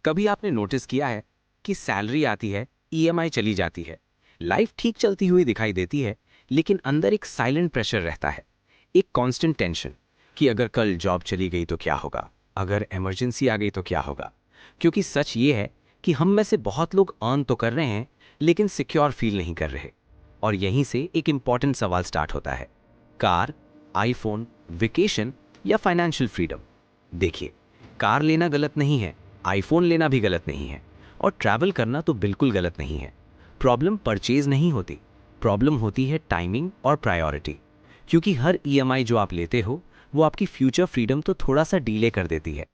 कभी आपने नोटिस किया है कि सैलरी आती है, ईएमआई चली जाती है, लाइफ ठीक चलती हुई दिखाई देती है, लेकिन अंदर एक साइलेंट प्रेशर रहता है, एक कांस्टेंट टेंशन कि अगर कल जॉब चली गई तो क्या होगा, अगर इमरजेंसी आ गई तो क्या होगा। क्योंकि सच ये है कि हम में से बहुत लोग अर्न तो कर रहे हैं, लेकिन सिक्योर फील नहीं कर रहे। और यहीं से एक इंपॉर्टेंट सवाल स्टार्ट होता है, कार, आईफोन, वेकेशन या फाइनेंशियल फ्रीडम। देखिए, कार लेना गलत नहीं है, आईफोन लेना भी गलत नहीं है, और ट्रैवल करना तो बिल्कुल गलत नहीं है। प्रॉब्लम परचेज नहीं होती, प्रॉब्लम होती है टाइमिंग और प्रायोरिटी। क्योंकि हर ईएमआई जो आप लेते हो वो आपकी फ्यूचर फ्रीडम तो थोड़ा सा डीले कर देती है।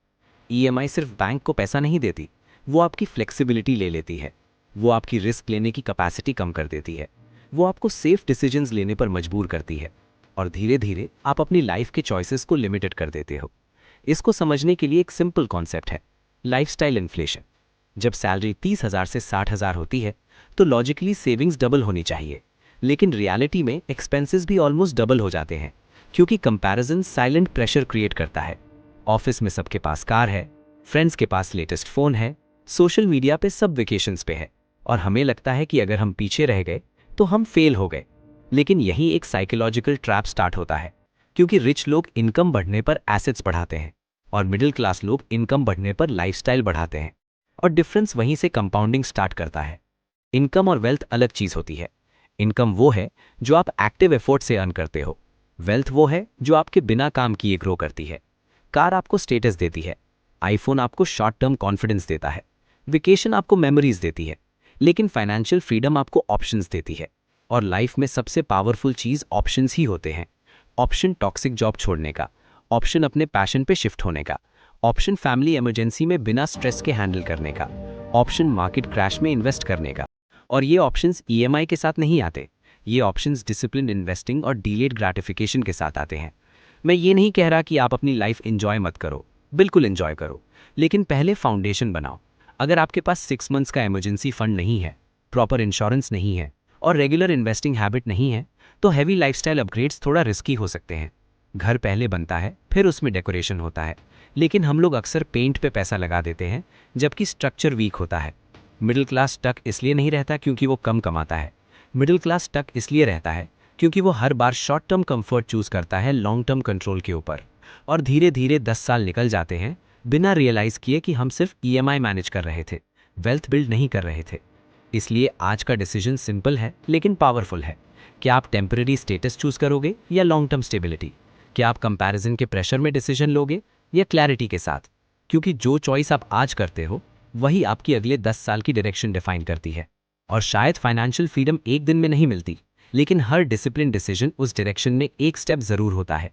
ईएमआई सिर्फ बैंक को पैसा नहीं देती, वो आपकी फ्लेक्सिबिलिटी ले लेती है, वो आपकी रिस्क लेने की कैपेसिटी कम कर देती है, वो आपको सेफ डिसीजंस लेने पर मजबूर करती है, और धीरे धीरे आप अपनी लाइफ के चॉइसेस को लिमिटेड कर देते हो। इसको समझने के लिए एक सिंपल कॉन्सेप्ट है, लाइफस्टाइल इन्फ्लेशन। जब सैलरी 30,000 से 60,000 होती है तो लॉजिकली सेविंग्स डबल होनी चाहिए, लेकिन रियलिटी में एक्सपेंसेस भी ऑलमोस्ट डबल हो जाते हैं, क्योंकि कंपैरिजन साइलेंट प्रेशर क्रिएट करता है। ऑफिस में सबके पास कार है, फ्रेंड्स के पास लेटेस्ट फोन है, सोशल मीडिया पे सब वेकेशंस पे है, और हमें लगता है कि अगर हम पीछे रह गए तो हम फेल हो गए। लेकिन यही एक साइकोलॉजिकल ट्रैप स्टार्ट होता है, क्योंकि रिच लोग इनकम बढ़ने पर एसेट्स बढ़ाते हैं और मिडिल क्लास लोग इनकम बढ़ने पर लाइफस्टाइल बढ़ाते हैं, और डिफरेंस वहीं से कंपाउंडिंग स्टार्ट करता है। इनकम और वेल्थ अलग चीज होती है। इनकम वो है जो आप एक्टिव एफर्ट से अर्न करते हो, वेल्थ वो है जो आपके बिना काम किए ग्रो करती है। कार आपको स्टेटस देती है, आईफोन आपको शॉर्ट टर्म कॉन्फिडेंस देता है, वेकेशन आपको मेमोरीज देती है, लेकिन फाइनेंशियल फ्रीडम आपको ऑप्शंस देती है। और लाइफ में सबसे पावरफुल चीज ऑप्शंस ही होते हैं। ऑप्शन टॉक्सिक जॉब छोड़ने का, ऑप्शन अपने पैशन पे शिफ्ट होने का, ऑप्शन फैमिली इमरजेंसी में बिना स्ट्रेस के हैंडल करने का, ऑप्शन मार्केट क्रैश में इन्वेस्ट करने का। और ये ऑप्शंस ईएमआई के साथ नहीं आते, ये ऑप्शंस डिसिप्लिन इन्वेस्टिंग और डीलेड ग्रैटिफिकेशन के साथ आते हैं। मैं ये नहीं कह रहा कि आप अपनी लाइफ एंजॉय मत करो, बिल्कुल एंजॉय करो, लेकिन पहले फाउंडेशन बनाओ। अगर आपके पास 6 मंथ्स का इमरजेंसी फंड नहीं है, प्रॉपर इंश्योरेंस नहीं है, और रेगुलर इन्वेस्टिंग हैबिट नहीं है, तो हैवी लाइफस्टाइल अपग्रेड्स थोड़ा रिस्की हो सकते हैं। घर पहले बनता है, फिर उसमें डेकोरेशन होता है, लेकिन हम लोग अक्सर पेंट पे पैसा लगा देते हैं, जबकि स्ट्रक्चर वीक होता है। मिडिल क्लास स्टक इसलिए नहीं रहता क्योंकि वो कम कमाता है, मिडिल क्लास स्टक इसलिए रहता है क्योंकि वो हर बार शॉर्ट टर्म कंफर्ट चूज करता है लॉन्ग टर्म कंट्रोल के ऊपर। और धीरे धीरे 10 साल निकल जाते हैं बिना रियलाइज किए कि हम सिर्फ ईएमआई मैनेज कर रहे थे, वेल्थ बिल्ड नहीं कर रहे थे। इसलिए आज का डिसीजन सिंपल है लेकिन पावरफुल है। क्या आप टेम्पररी स्टेटस चूज करोगे या लॉन्ग टर्म स्टेबिलिटी? क्या आप कंपैरिजन के प्रेशर में डिसीजन लोगे या क्लैरिटी के साथ? क्योंकि जो चॉइस आप आज करते हो वही आपकी अगले 10 साल की डायरेक्शन डिफाइन करती है। और शायद फाइनेंशियल फ्रीडम एक दिन में नहीं मिलती, लेकिन हर डिसिप्लिन डिसीजन उस डायरेक्शन में एक स्टेप जरूर होता है।